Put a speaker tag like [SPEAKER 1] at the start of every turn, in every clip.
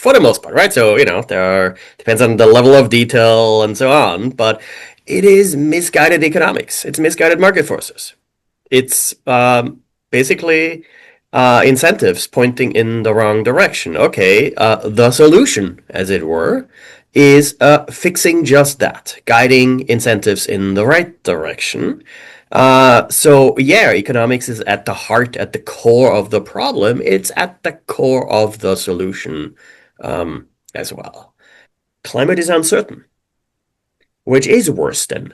[SPEAKER 1] for the most part, right? So, depends on the level of detail and so on, but it is misguided economics. It's misguided market forces. It's basically incentives pointing in the wrong direction. Okay, the solution, as it were, is fixing just that, guiding incentives in the right direction. So yeah, economics is at the heart, at the core of the problem. It's at the core of the solution as well. Climate is uncertain, which is worse than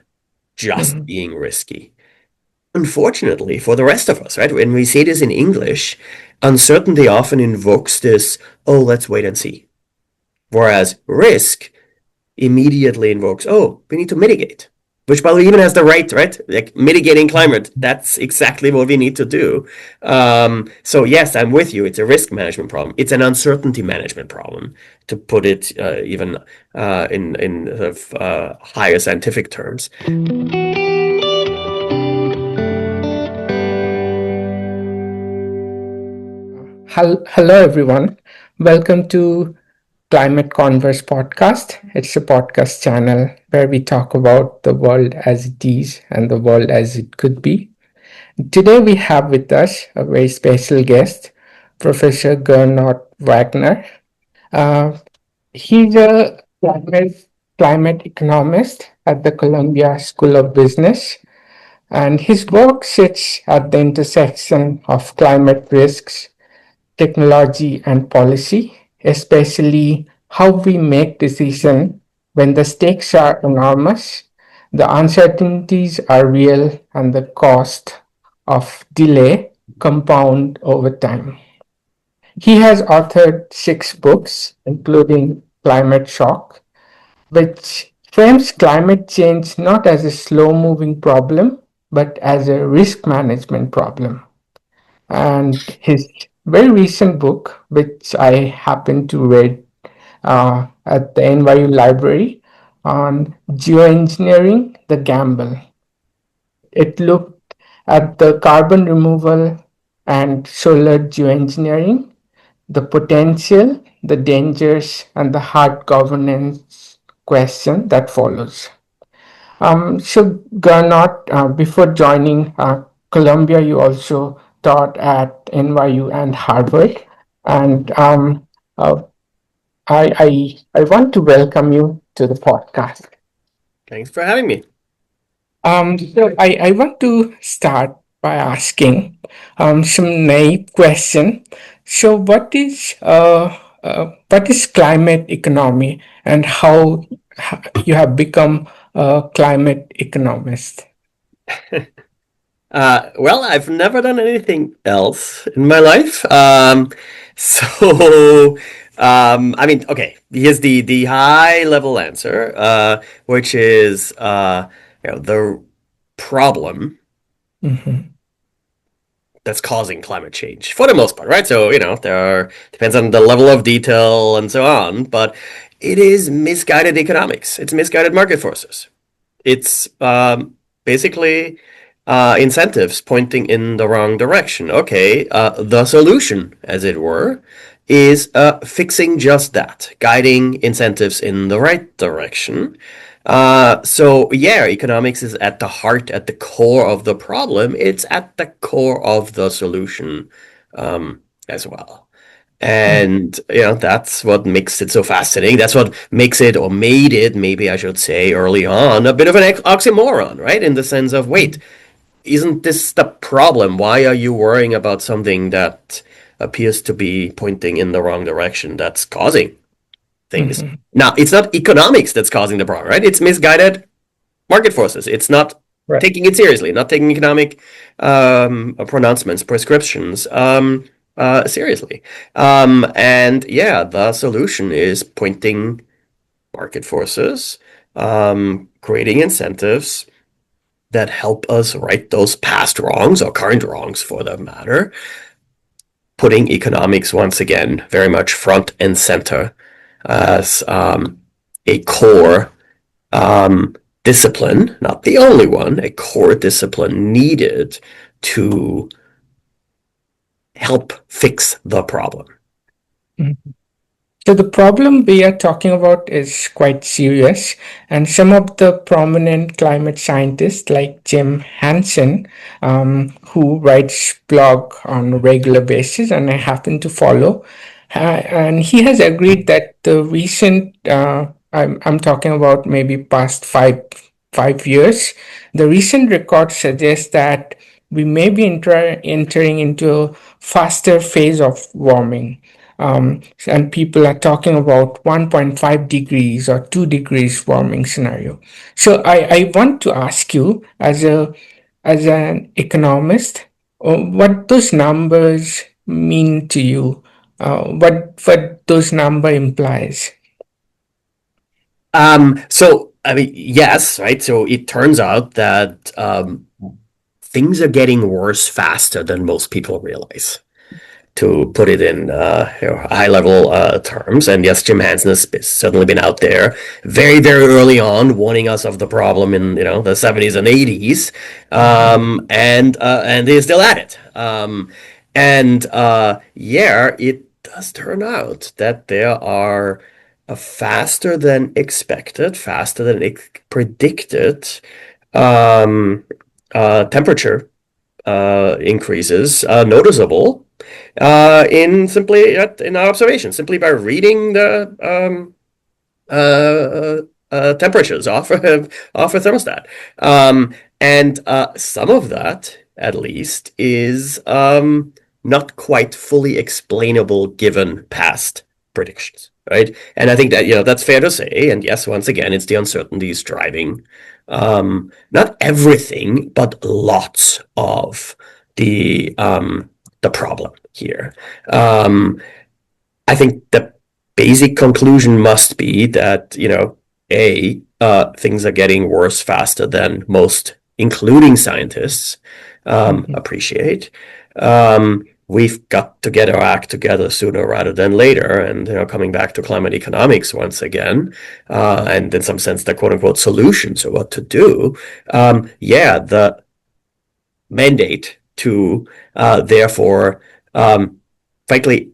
[SPEAKER 1] just
[SPEAKER 2] Mhm.
[SPEAKER 1] being risky. Unfortunately, for the rest of us, right? When we say this in English, uncertainty often invokes this, oh, let's wait and see. Whereas risk immediately invokes, oh, we need to mitigate, which probably even has the right? Like mitigating climate, that's exactly what we need to do. So yes, I'm with you. It's a risk management problem. It's an uncertainty management problem, to put it even in sort of higher scientific terms.
[SPEAKER 2] Hello, everyone. Welcome to Climate Converse Podcast. It's a podcast channel where we talk about the world as it is and the world as it could be. Today, we have with us a very special guest, Professor Gernot Wagner. Uh, he's a climate economist at the Columbia School of Business, and his work sits at the intersection of climate risks, technology, and policy, especially how we make decisions when the stakes are enormous, the uncertainties are real, and the cost of delay compound over time. He has authored 6 books, including Climate Shock, which frames climate change not as a slow moving problem, but as a risk management problem. And his very recent book, which I happened to read at the NYU library, on geoengineering, the gamble. It looked at the carbon removal and solar geoengineering, the potential, the dangers, and the hard governance question that follows. So, Gernot, before joining Columbia, you also taught at NYU and Harvard. And uh, I want to welcome you to the podcast.
[SPEAKER 1] Thanks for having me.
[SPEAKER 2] So I want to start by asking some naive question. So, what is climate economy, and how you have become a climate economist?
[SPEAKER 1] Well, I've never done anything else in my life. So, I mean, okay, here's the high level answer, which is the problem
[SPEAKER 2] Mhm.
[SPEAKER 1] that's causing climate change for the most part, right? So, depends on the level of detail and so on, but it is misguided economics. It's misguided market forces. It's basically incentives pointing in the wrong direction. Okay, the solution, as it were, is fixing just that, guiding incentives in the right direction. So yeah, economics is at the heart, at the core of the problem. It's at the core of the solution as well. And that's what makes it so fascinating. That's what makes it, or made it, maybe I should say, early on, a bit of an oxymoron, right? In the sense of, wait, isn't this the problem? Why are you worrying about something that appears to be pointing in the wrong direction that's causing things?
[SPEAKER 2] Mhm.
[SPEAKER 1] Now, it's not economics that's causing the problem, right? It's misguided market forces. It's not
[SPEAKER 2] Right.
[SPEAKER 1] taking it seriously, not taking economic pronouncements, prescriptions seriously. And yeah, the solution is pointing market forces, creating incentives that help us right those past wrongs or current wrongs for that matter, putting economics once again very much front and center as a core discipline, not the only one, a core discipline needed to help fix the problem.
[SPEAKER 2] Mhm. So the problem we are talking about is quite serious, and some of the prominent climate scientists, like Jim Hansen, who writes blog on a regular basis, and I happen to follow, and he has agreed that the recent, I'm talking about maybe past 5 years, the recent record suggests that we may be entering into a faster phase of warming, and people are talking about 1.5 degrees or 2 degrees warming scenario. So I want to ask you, as an economist, what those numbers mean to you, what those number implies.
[SPEAKER 1] So I mean, yes, right. So it turns out that things are getting worse faster than most people realize, to put it in high level terms. And yes, Jim Hansen has certainly been out there very, very early on warning us of the problem in the 70s and 80s, and he's still at it. Yeah, it does turn out that there are a faster than expected, faster than predicted um, temperature increases noticeable in our observation, simply by reading the temperatures off off a thermostat. And some of that, at least, is not quite fully explainable given past predictions, right? And I think that that's fair to say. And yes, once again, it's the uncertainties driving not everything, but lots of the problem here. I think the basic conclusion must be that, things are getting worse faster than most, including scientists,
[SPEAKER 2] Mhm.
[SPEAKER 1] appreciate. We've got to get our act together sooner rather than later. And, coming back to climate economics once again, and in some sense, the quote unquote solutions or what to do. The mandate to, therefore, frankly,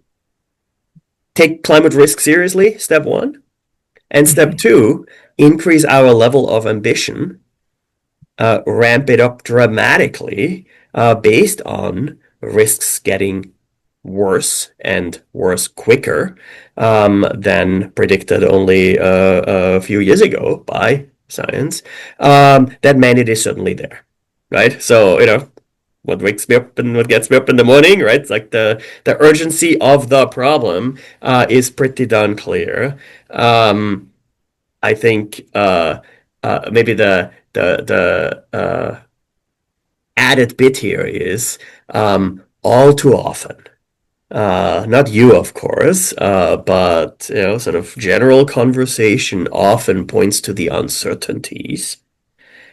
[SPEAKER 1] take climate risk seriously, step one. And step
[SPEAKER 2] Mhm.
[SPEAKER 1] two, increase our level of ambition, ramp it up dramatically based on risks getting worse and worse quicker than predicted only a few years ago by science. That mandate is certainly there, right? So, what wakes me up and what gets me up in the morning, right? It's like the urgency of the problem is pretty darn clear. I think maybe the added bit here is all too often. Not you, of course, but sort of general conversation often points to the uncertainties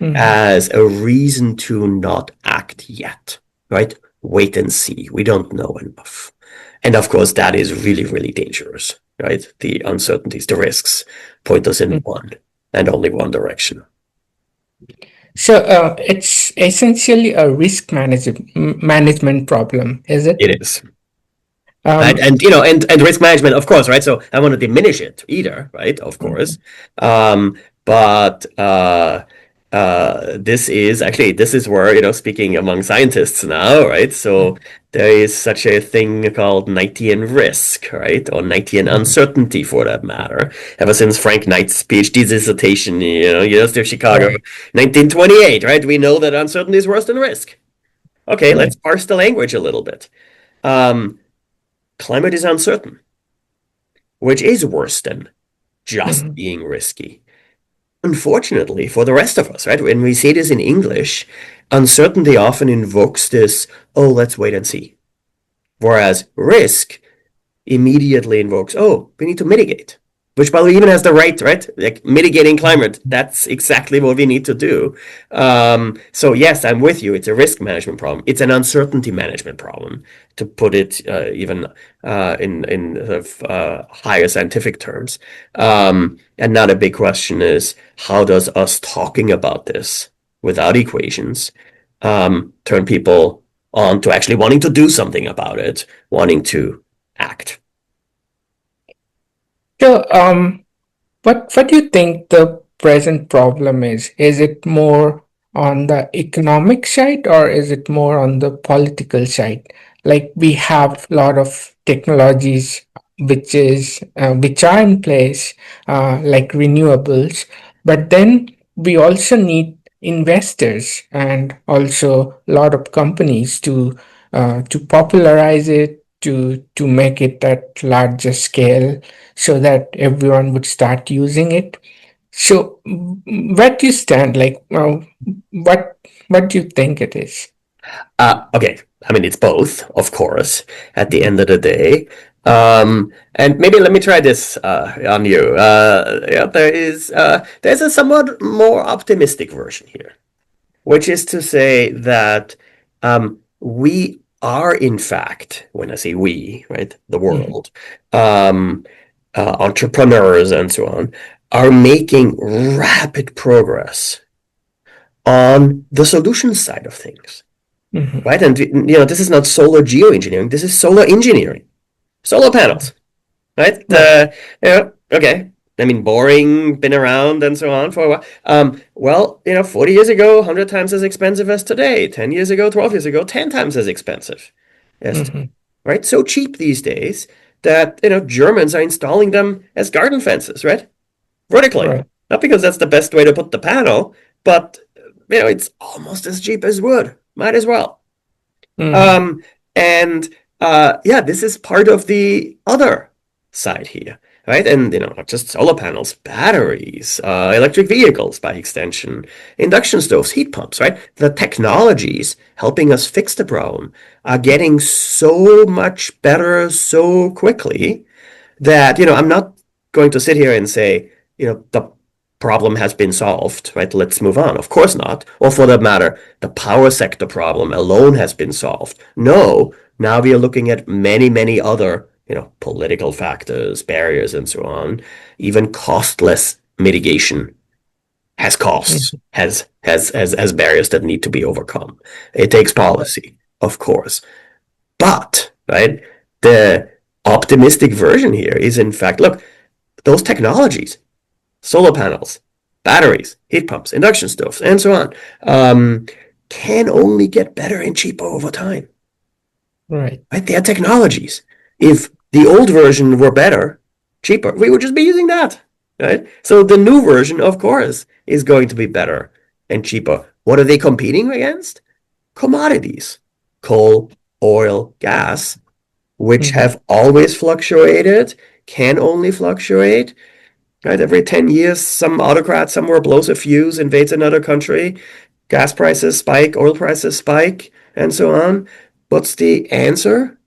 [SPEAKER 2] Mhm.
[SPEAKER 1] as a reason to not act yet, right? Wait and see. We don't know enough. And of course, that is really, really dangerous, right? The uncertainties, the risks point us in one and only one direction.
[SPEAKER 2] So it's essentially a management problem, is it?
[SPEAKER 1] It is. Right?
[SPEAKER 2] Um,
[SPEAKER 1] And risk management, of course, right? So I want to diminish it either, right? Of course. But this is where, speaking among scientists now, right? So there is such a thing called Knightian risk, right? Or Knightian uncertainty for that matter. Ever since Frank Knight's PhD dissertation, University of Chicago,
[SPEAKER 2] right,
[SPEAKER 1] 1928, right? We know that uncertainty is worse than risk. Okay, let's
[SPEAKER 2] right.
[SPEAKER 1] parse the language a little bit. Um, Climate is uncertain, which is worse than just
[SPEAKER 2] Mhm.
[SPEAKER 1] being risky. Unfortunately, for the rest of us, right? When we say this in English, uncertainty often invokes this, oh, let's wait and see. Whereas risk immediately invokes, oh, we need to mitigate, which by the way even has the right? Like mitigating climate, that's exactly what we need to do. So yes, I'm with you. It's a risk management problem. It's an uncertainty management problem, to put it even in sort of higher scientific terms. And now the big question is, how does us talking about this without equations turn people on to actually wanting to do something about it, wanting to act?
[SPEAKER 2] So, what do you think the present problem is? Is it more on the economic side or is it more on the political side? Like we have a lot of technologies which are in place, like renewables, but then we also need investors and also a lot of companies to popularize it, to make it at larger scale so that everyone would start using it. So, where do you stand? Like, what what do you think it is?
[SPEAKER 1] Okay, I mean it's both, of course. At the end of the day, and maybe let me try this on you. Yeah, there's a somewhat more optimistic version here, which is to say that we are, in fact, when I say we, right, the
[SPEAKER 2] Mhm,
[SPEAKER 1] world, um, entrepreneurs and so on, are making rapid progress on the solution side of things,
[SPEAKER 2] mhm,
[SPEAKER 1] right? And this is not solar geoengineering. This is solar engineering, solar panels, right?
[SPEAKER 2] right.
[SPEAKER 1] Okay. I mean, boring, been around and so on for a while. Well, 40 years ago, 100 times as expensive as today. 10 years ago, 12 years ago, 10 times as expensive as today,
[SPEAKER 2] Mhm,
[SPEAKER 1] right? So cheap these days that, Germans are installing them as garden fences, right? Vertically.
[SPEAKER 2] right.
[SPEAKER 1] Not because that's the best way to put the panel, but, it's almost as cheap as wood. Might as well.
[SPEAKER 2] Mhm,
[SPEAKER 1] Um, and yeah, this is part of the other side here, right? And not just solar panels, batteries, electric vehicles by extension, induction stoves, heat pumps, right? The technologies helping us fix the problem are getting so much better so quickly that I'm not going to sit here and say the problem has been solved, right? Let's move on. Of course not. Or for that matter, the power sector problem alone has been solved. No, now we are looking at many, many other political factors, barriers, and so on. Even costless mitigation has costs,
[SPEAKER 2] mhm,
[SPEAKER 1] has barriers that need to be overcome. It takes policy, of course. But, right, the optimistic version here is, in fact, look, those technologies, solar panels, batteries, heat pumps, induction stoves, and so on, can only get better and cheaper over time.
[SPEAKER 2] right.
[SPEAKER 1] Right? They are technologies. If the old version were better, cheaper, we would just be using that. Right? So the new version, of course, is going to be better and cheaper. What are they competing against? Commodities, coal, oil, gas, which
[SPEAKER 2] Mhm,
[SPEAKER 1] have always fluctuated, can only fluctuate. Right? Every 10 years, some autocrat somewhere blows a fuse, invades another country, gas prices spike, oil prices spike, and so on. What's the answer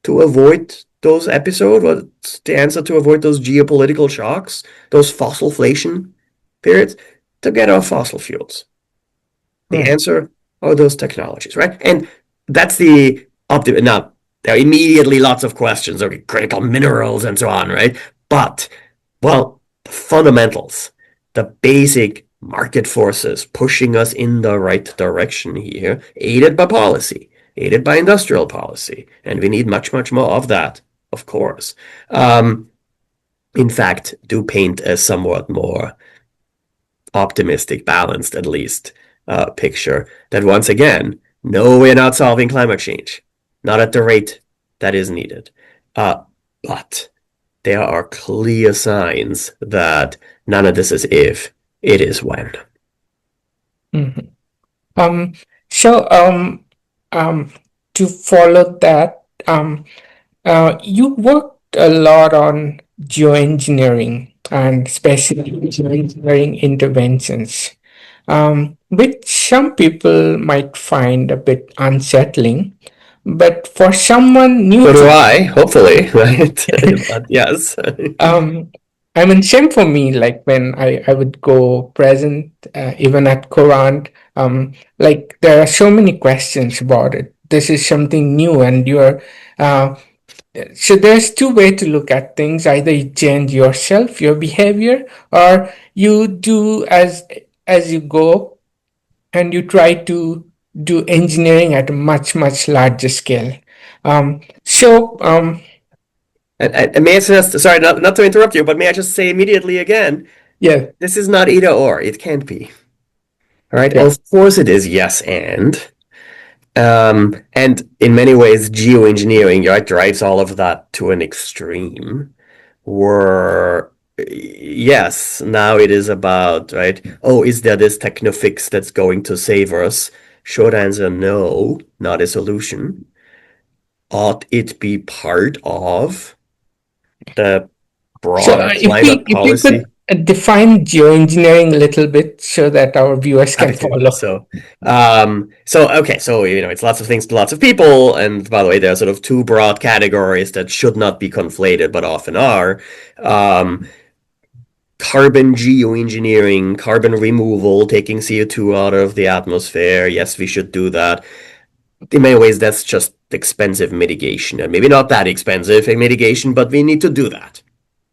[SPEAKER 1] to avoid those episodes? What's the answer to avoid those geopolitical shocks, those fossilflation periods? To get off fossil fuels. The
[SPEAKER 2] right.
[SPEAKER 1] answer are those technologies, right? And that's the optimum. Now, there are immediately lots of questions, okay, critical minerals and so on, right? But, well, the fundamentals, the basic market forces pushing us in the right direction here, aided by policy, aided by industrial policy, and we need much, much more of that, of course. Um, in fact, do paint a somewhat more optimistic, balanced at least, picture that once again, no, we're not solving climate change, not at the rate that is needed. But there are clear signs that none of this is if, it is when.
[SPEAKER 2] Mhm. Um, so, um, to follow that, you worked a lot on geoengineering and especially geoengineering interventions, which some people might find a bit unsettling. But for someone new
[SPEAKER 1] So do
[SPEAKER 2] to
[SPEAKER 1] I, hopefully, right? But yes.
[SPEAKER 2] Um, I mean, same for me. Like when I would go present, even at Quran, like there are so many questions about it. This is something new, and uh, so there's two way to look at things. Either you change yourself, your behavior, or you do as you go, and you try to do engineering at a much larger scale. So
[SPEAKER 1] And may I just, sorry, not to interrupt you, but may I just say immediately again,
[SPEAKER 2] Yeah,
[SPEAKER 1] this is not either or. It can't be. All right.
[SPEAKER 2] yeah.
[SPEAKER 1] Of course it is yes and in many ways, geoengineering, right, drives all of that to an extreme where, yes, now it is about, right, oh, is there this techno-fix that's going to save us? Short answer, no, not a solution. Ought it be part of the
[SPEAKER 2] So
[SPEAKER 1] broader
[SPEAKER 2] if we
[SPEAKER 1] climate
[SPEAKER 2] if you could
[SPEAKER 1] policy?
[SPEAKER 2] define geoengineering a little bit so that our viewers can
[SPEAKER 1] Happy to.
[SPEAKER 2] follow.
[SPEAKER 1] So okay, so it's lots of things to lots of people, and by the way, there are sort of two broad categories that should not be conflated, but often are. Um, Carbon geoengineering, carbon removal, taking CO2 out of the atmosphere. Yes, we should do that. In many ways, that's just expensive mitigation, and maybe not that expensive a mitigation, but we need to do that,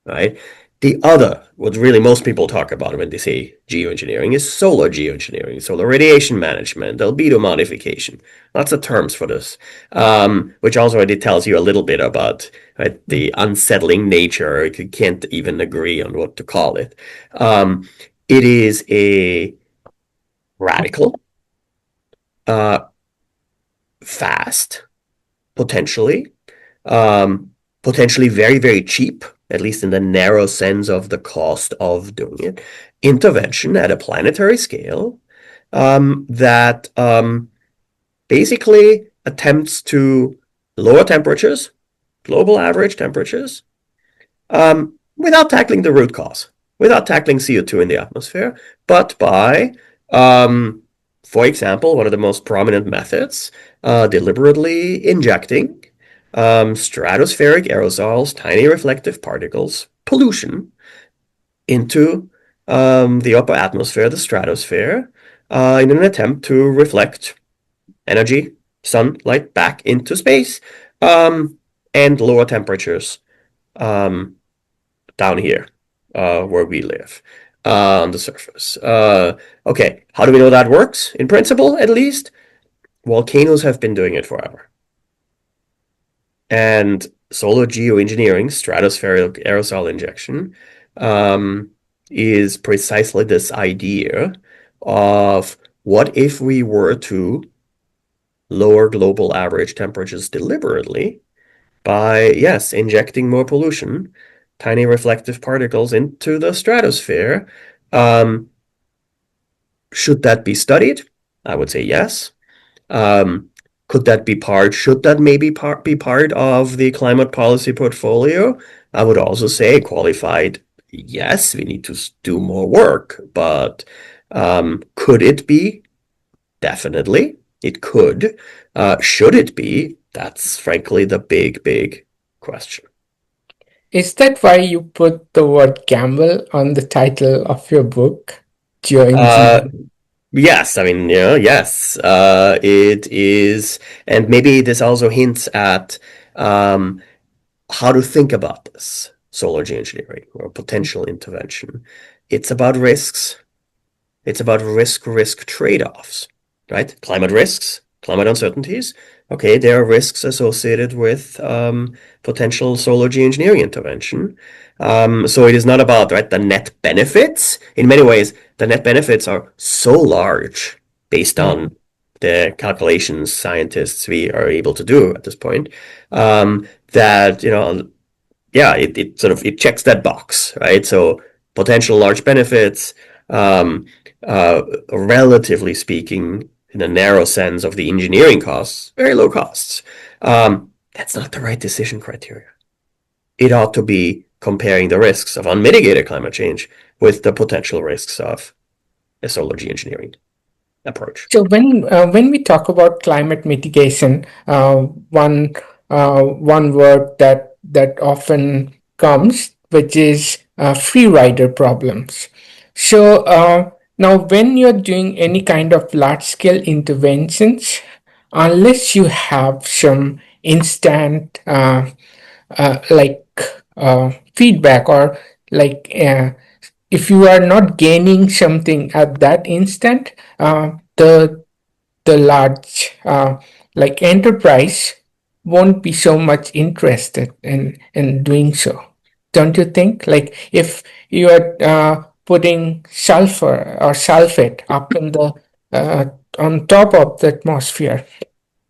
[SPEAKER 1] right? The other, what really most people talk about when they say geoengineering, is solar geoengineering, solar radiation management, albedo modification. Lots of terms for this, which also already tells you a little bit about, right, the unsettling nature. You can't even agree on what to call it. It is a radical, uh, fast, potentially, um, potentially very, very cheap, at least in the narrow sense of the cost of doing it, intervention at a planetary scale that basically attempts to lower temperatures, global average temperatures, without tackling the root cause, without tackling CO2 in the atmosphere, but by, for example, one of the most prominent methods, deliberately injecting stratospheric aerosols, tiny reflective particles, pollution into the upper atmosphere, the stratosphere, in an attempt to reflect energy, sunlight back into space, and lower temperatures um, down here where we live on the surface. Okay, how do we know that works? In principle, at least, volcanoes have been doing it forever. And solar geoengineering, stratospheric aerosol injection, um, is precisely this idea of what if we were to lower global average temperatures deliberately by, yes, injecting more pollution, tiny reflective particles into the stratosphere. Um, should that be studied? I would say yes. Um, could that be part? Should that maybe be part of the climate policy portfolio? I would also say qualified. Yes, we need to do more work, but could it be? Definitely, it could. Should it be? That's frankly the big, big question.
[SPEAKER 2] Is that why you put the word gamble on the title of your book,
[SPEAKER 1] Uh,
[SPEAKER 2] Geoengineering?
[SPEAKER 1] yes, I mean, yes, it is, and maybe this also hints at um, how to think about this solar geoengineering or potential intervention. It's about risks. It's about risk trade-offs, right? Climate risks, climate uncertainties. Okay, there are risks associated with potential solar geoengineering intervention. So it is not about, right, the net benefits. In many ways, the net benefits are so large based on the calculations scientists we are able to do at this point, that yeah, it sort of it checks that box, right? So potential large benefits, um, relatively speaking, in a narrow sense of the engineering costs, very low costs. That's not the right decision criteria. It ought to be comparing the risks of unmitigated climate change with the potential risks of a solar geoengineering approach.
[SPEAKER 2] So when we talk about climate mitigation, one word that often comes, which is free rider problems. So now, when you're doing any kind of large scale interventions, unless you have some instant like feedback, or like if you are not gaining something at that instant, the large like enterprise won't be so much interested in doing so. Don't you think? Like if you are putting sulfur or sulfate up in the uh, on top of the atmosphere,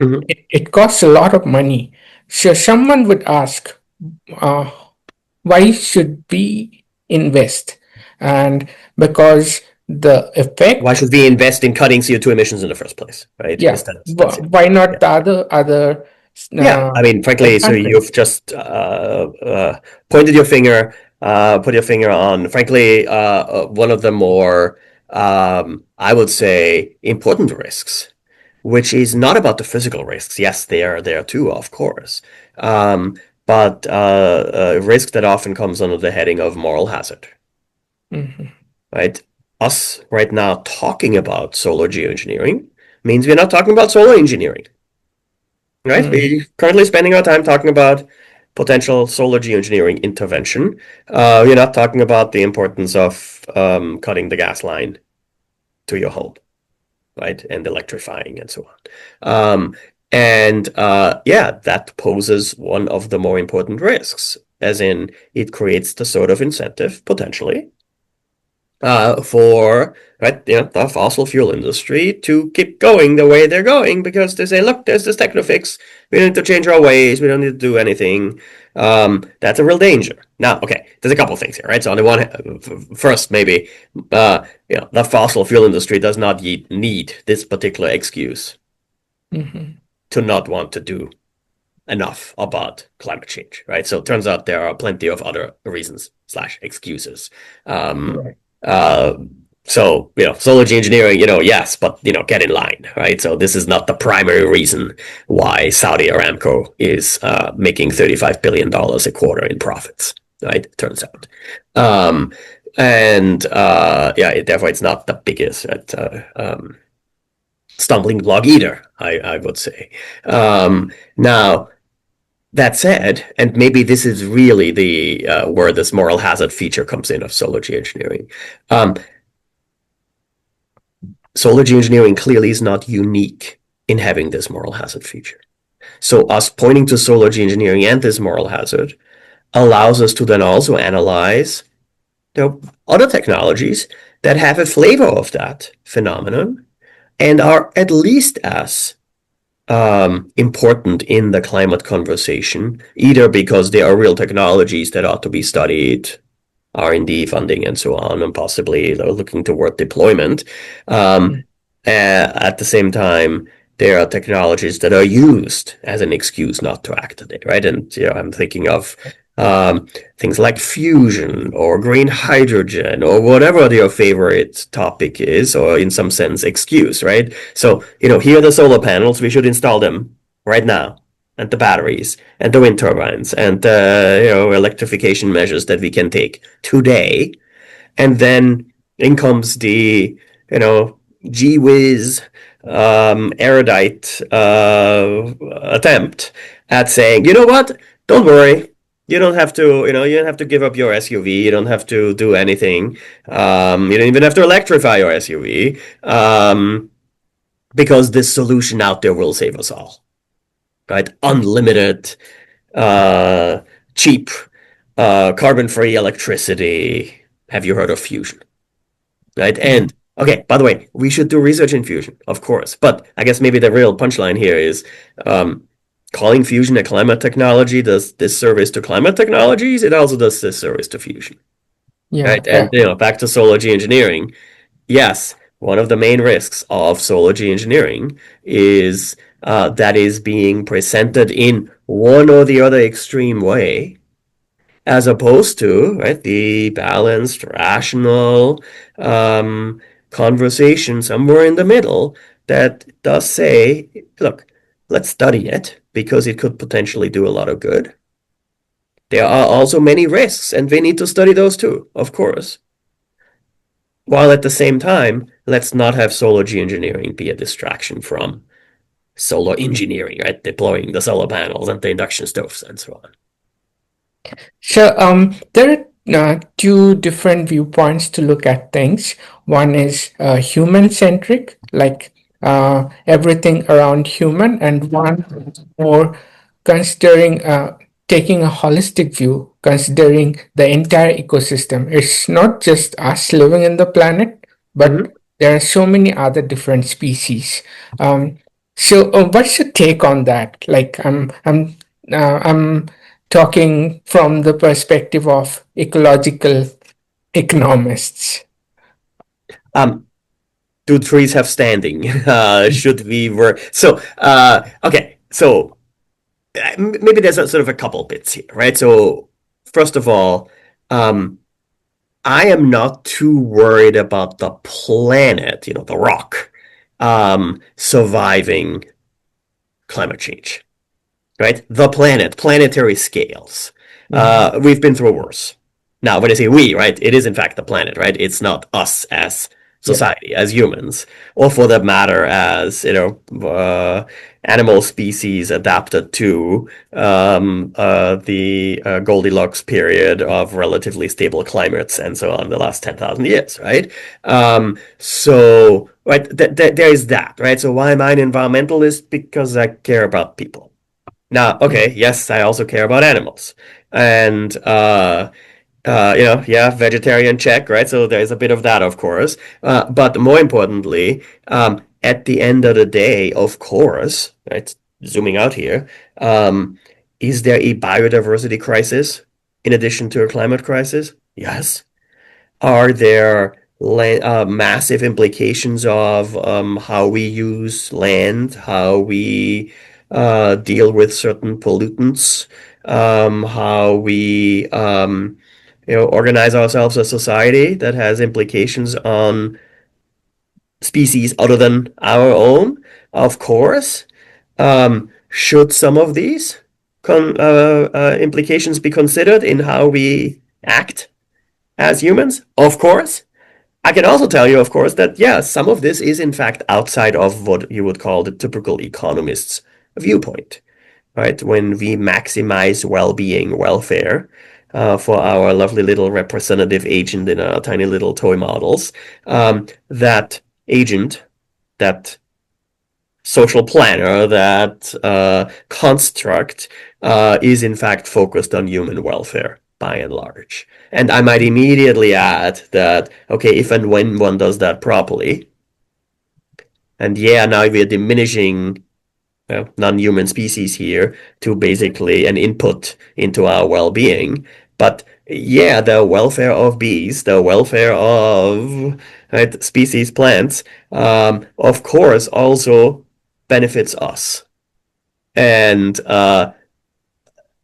[SPEAKER 1] Mhm.
[SPEAKER 2] it costs a lot of money. So someone would ask, uh, why should we invest? And because the
[SPEAKER 1] Why
[SPEAKER 2] effect,
[SPEAKER 1] should we invest in cutting CO2 emissions in the first place, right?
[SPEAKER 2] yeah,
[SPEAKER 1] Is that's it.
[SPEAKER 2] why
[SPEAKER 1] Yeah.
[SPEAKER 2] not the other
[SPEAKER 1] Yeah,
[SPEAKER 2] uh,
[SPEAKER 1] I mean, frankly, so
[SPEAKER 2] advantage?
[SPEAKER 1] you've just pointed your finger, put your finger on, frankly, one of the more, I would say, important risks, which is not about the physical risks. Yes, they are there too, of course, um, but a risk that often comes under the heading of moral hazard,
[SPEAKER 2] Mhm,
[SPEAKER 1] right? Us right now talking about solar geoengineering means we're not talking about solar engineering. Right?
[SPEAKER 2] mhm,
[SPEAKER 1] We're currently spending our time talking about potential solar geoengineering intervention. We're not talking about the importance of cutting the gas line to your home, right? And electrifying and so on. Yeah, that poses one of the more important risks, as in it creates the sort of incentive, potentially, for right, the fossil fuel industry to keep going the way they're going because they say, look, there's this techno fix. We don't need to change our ways. We don't need to do anything. That's a real danger. Now, okay, there's a couple of things here, right? So on the one hand, first, maybe the fossil fuel industry does not need this particular excuse
[SPEAKER 2] mhm.
[SPEAKER 1] to not want to do enough about climate change, right? So it turns out there are plenty of other reasons slash excuses. Um,
[SPEAKER 2] Right.
[SPEAKER 1] uh, so, solar engineering, yes, but, get in line, right? So this is not the primary reason why Saudi Aramco is making $35 billion a quarter in profits, right? It turns out. Um, therefore it's not the biggest stumbling block either, I would say. Now, that said, and maybe this is really the where this moral hazard feature comes in of solar geoengineering. Um, Solar geoengineering clearly is not unique in having this moral hazard feature. So us pointing to solar geoengineering and this moral hazard allows us to then also analyze other technologies that have a flavor of that phenomenon and are at least as important in the climate conversation, either because they are real technologies that ought to be studied, R&D funding and so on, and possibly looking toward deployment. Um,
[SPEAKER 2] Mm.
[SPEAKER 1] at the same time, there are technologies that are used as an excuse not to act today, right? And I'm thinking of um, things like fusion or green hydrogen or whatever your favorite topic is, or in some sense, excuse, right? So, here are the solar panels. We should install them right now, and the batteries and the wind turbines and electrification measures that we can take today. And then in comes the gee whiz erudite attempt at saying, you know what? Don't worry. You don't have to give up your SUV. You don't have to do anything. You don't even have to electrify your SUV. Because this solution out there will save us all, right? Unlimited, uh, cheap, carbon-free electricity. Have you heard of fusion? Right?
[SPEAKER 2] Mhm.
[SPEAKER 1] And okay, by the way, we should do research in fusion, of course. But I guess maybe the real punchline here is um, calling fusion a climate technology does this service to climate technologies. It also does this service to fusion,
[SPEAKER 2] Yeah,
[SPEAKER 1] right?
[SPEAKER 2] yeah.
[SPEAKER 1] And back to solar geoengineering. Yes, one of the main risks of solar geoengineering is that is being presented in one or the other extreme way, as opposed to right the balanced, rational conversation somewhere in the middle that does say, look, let's study it because it could potentially do a lot of good. There are also many risks, and we need to study those too, of course. While at the same time, let's not have solar geoengineering be a distraction from solar engineering, right? Deploying the solar panels and the induction stoves and so on.
[SPEAKER 2] So there are two different viewpoints to look at things. One is human centric, like everything around human, and one is more considering taking a holistic view, considering the entire ecosystem. It's not just us living in the planet, but
[SPEAKER 1] Mhm.
[SPEAKER 2] there are so many other different species. Um, so, what's your take on that? Like, I'm talking from the perspective of ecological economists.
[SPEAKER 1] Um, do trees have standing? Should we work? Okay. Maybe there's a sort of a couple bits here, right? So, first of all, um, I am not too worried about the planet, the rock, surviving climate change, right? The planet, planetary scales.
[SPEAKER 2] Mhm.
[SPEAKER 1] We've been through worse. Now, when I say we, right, it is in fact the planet, right? It's not us as
[SPEAKER 2] Yeah.
[SPEAKER 1] society, as humans, or for that matter, as animal species adapted to the Goldilocks period of relatively stable climates and so on the last 10,000 years, right? Right, there is that, right? So why am I an environmentalist? Because I care about people. Now, okay, yes, I also care about animals. And yeah, vegetarian check, right? So there's a bit of that, of course. But more importantly, at the end of the day, of course, right, zooming out here, is there a biodiversity crisis in addition to a climate crisis? Yes. Are there massive implications of how we use land, how we deal with certain pollutants, how we organize ourselves as a society that has implications on species other than our own? Of course. Should some of these implications be considered in how we act as humans? Of course. I can also tell you, of course, that yeah, some of this is in fact outside of what you would call the typical economist's viewpoint, right? When we maximize well-being, welfare, for our lovely little representative agent in our tiny little toy models, that agent, that social planner, that construct, is in fact focused on human welfare by and large. And I might immediately add that, okay, if and when one does that properly, and yeah, now we are diminishing non-human species here to basically an input into our well-being. But yeah, the welfare of bees, the welfare of right, species plants, of course, also benefits us. And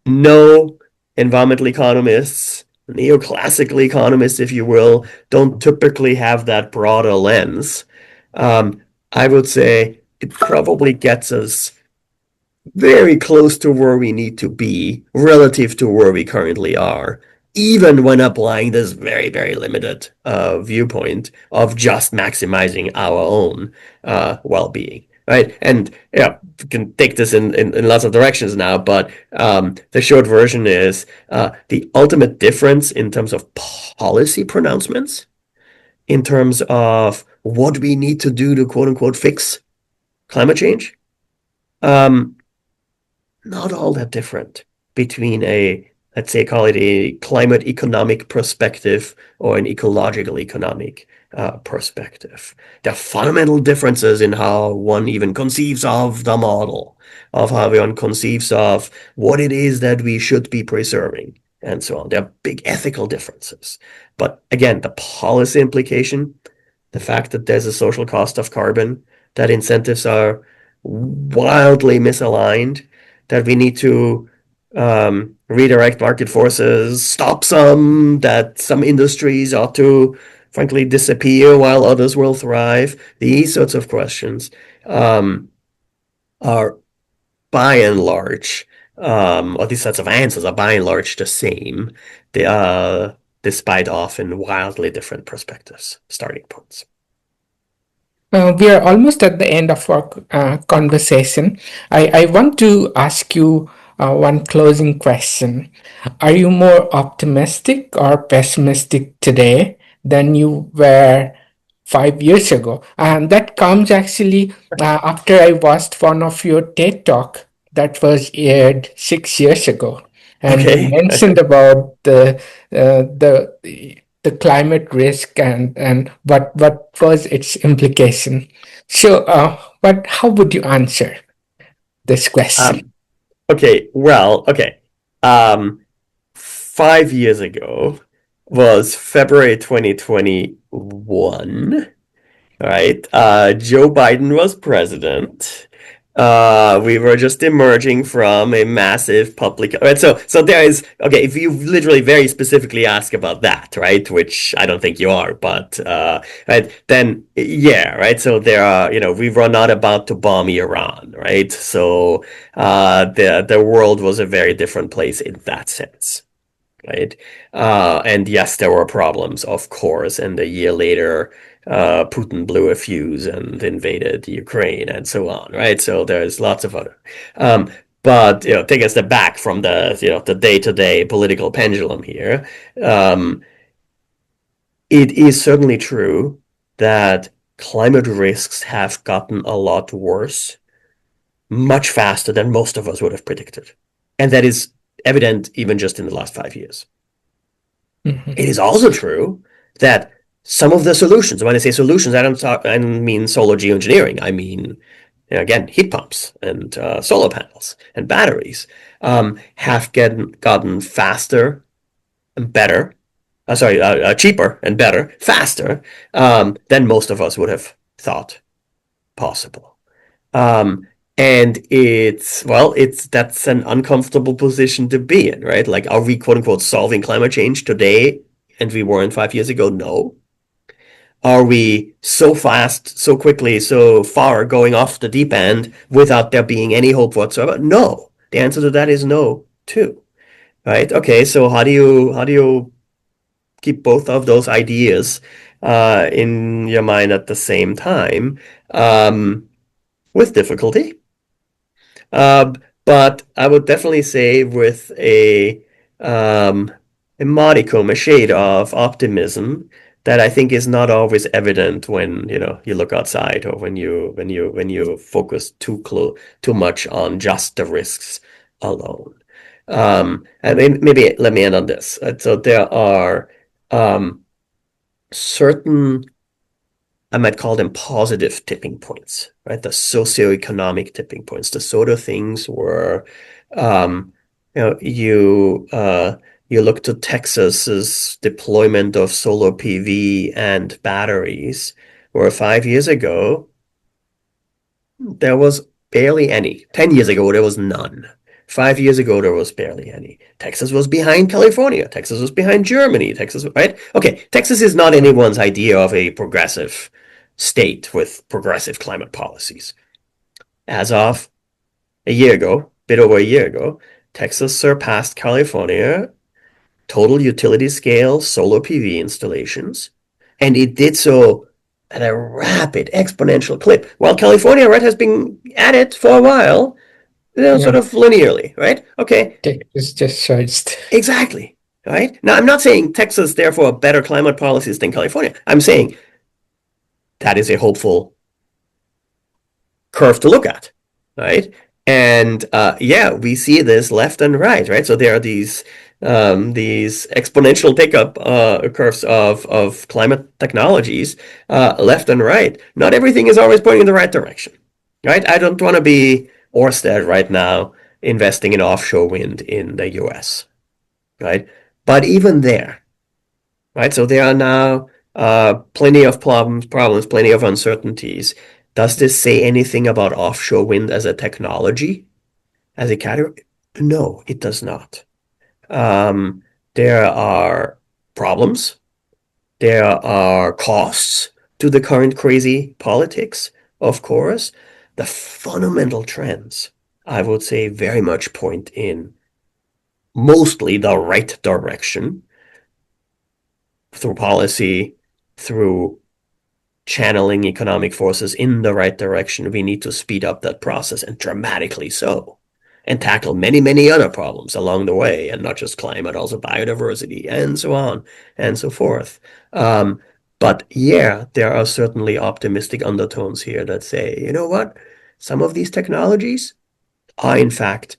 [SPEAKER 1] no environmental economists, neoclassical economists, if you will, don't typically have that broader lens. I would say it probably gets us very close to where we need to be relative to where we currently are, even when applying this very, very limited viewpoint of just maximizing our own well-being. Right. And yeah, we can take this in lots of directions now, but the short version is the ultimate difference in terms of policy pronouncements, in terms of what we need to do to quote unquote fix climate change. Um, Not all that different between let's say, call it a climate economic perspective or an ecological economic perspective. There are fundamental differences in how one even conceives of the model, of how one conceives of what it is that we should be preserving, and so on. There are big ethical differences. But again, the policy implication, the fact that there's a social cost of carbon, that incentives are wildly misaligned, that we need to redirect market forces, stop some, that some industries ought to, frankly, disappear while others will thrive. These sorts of questions are by and large, or these sets of answers are by and large the same. They are, despite often wildly different perspectives, starting points.
[SPEAKER 2] We are almost at the end of our conversation. I want to ask you one closing question. Are you more optimistic or pessimistic today than you were 5 years ago? And that comes actually after I watched one of your TED Talk. that was aired 6 years ago, and you
[SPEAKER 1] Okay.
[SPEAKER 2] mentioned about the climate risk and what was its implication. So, but how would you answer this question?
[SPEAKER 1] Um, okay. Well, okay. Um, 5 years ago was February 2021. Right. Joe Biden was president. We were just emerging from a massive public. Right. So there is okay. If you literally very specifically ask about that, right, which I don't think you are, but right, then yeah, right. So there are, we were not about to bomb Iran, right? So the world was a very different place in that sense, right? And yes, there were problems, of course. And a year later, Putin blew a fuse and invaded Ukraine and so on, right? So there's lots of other. Um, but take a step back from the day-to-day political pendulum here. Um, it is certainly true that climate risks have gotten a lot worse, much faster than most of us would have predicted, and that is evident even just in the last 5 years.
[SPEAKER 2] Mhm.
[SPEAKER 1] It is also true that some of the solutions, when I say solutions, I don't mean solar geoengineering. I mean, again, heat pumps and solar panels and batteries have gotten faster and better. Cheaper and better, faster than most of us would have thought possible. Um, and that's an uncomfortable position to be in, right? Like, are we quote unquote solving climate change today and we weren't 5 years ago? No. Are we so fast, so quickly, so far going off the deep end without there being any hope whatsoever? No. The answer to that is no, too. Right? Okay, so how do you keep both of those ideas in your mind at the same time? With difficulty. Uh, but I would definitely say with um, a modicum, a shade of optimism that I think is not always evident when you look outside or when you focus too much on just the risks alone. And maybe let me end on this. So there are um, certain, I might call them positive tipping points, right? The socioeconomic tipping points, the sort of things where, um, you know, you look to Texas's deployment of solar PV and batteries, where 5 years ago there was barely any. 10 years ago there was none. 5 years ago there was barely any. Texas was behind California. Texas was behind Germany. Texas, right? Okay, Texas is not anyone's idea of a progressive state with progressive climate policies. As of a year ago, bit over a year ago, Texas surpassed California total utility scale solar PV installations, and it did so at a rapid exponential clip. While California, right, has been at it for a while, sort
[SPEAKER 2] Yeah,
[SPEAKER 1] of linearly, right? Okay,
[SPEAKER 2] Texas just surged.
[SPEAKER 1] exactly. Right? Now, I'm not saying Texas, therefore, better climate policies than California. I'm saying that is a hopeful curve to look at, right? And yeah, we see this left and right, right? So there are these exponential pickup curves of climate technologies left and right. Not everything is always pointing in the right direction, right? I don't want to be Orsted right now investing in offshore wind in the US, right? But even there, right? So there are now plenty of problems, plenty of uncertainties. Does this say anything about offshore wind as a technology, as a category? No, it does not. Um, there are problems. There are costs to the current crazy politics, of course. The fundamental trends, I would say, very much point in mostly the right direction through policy, through channeling economic forces in the right direction. We need to speed up that process, and dramatically so, and tackle many, many other problems along the way, and not just climate, also biodiversity, and so on and so forth. Um, but yeah, there are certainly optimistic undertones here that say, you know what? Some of these technologies, are in fact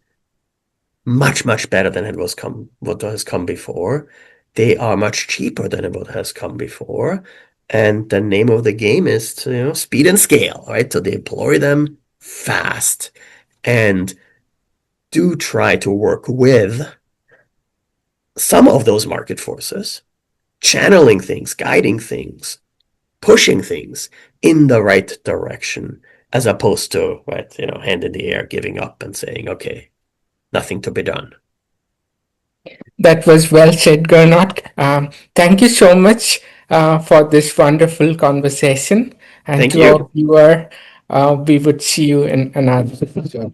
[SPEAKER 1] much, much better than what has come before. They are much cheaper than what has come before. And the name of the game is to, speed and scale, right? To deploy them fast and do try to work with some of those market forces, channeling things, guiding things, pushing things in the right direction, as opposed to, right, hand in the air, giving up and saying, okay, nothing to be done.
[SPEAKER 2] That was well said, Gernot. Thank you so much for this wonderful conversation. And
[SPEAKER 1] Thank
[SPEAKER 2] to our
[SPEAKER 1] you.
[SPEAKER 2] viewer, we would see you in another episode.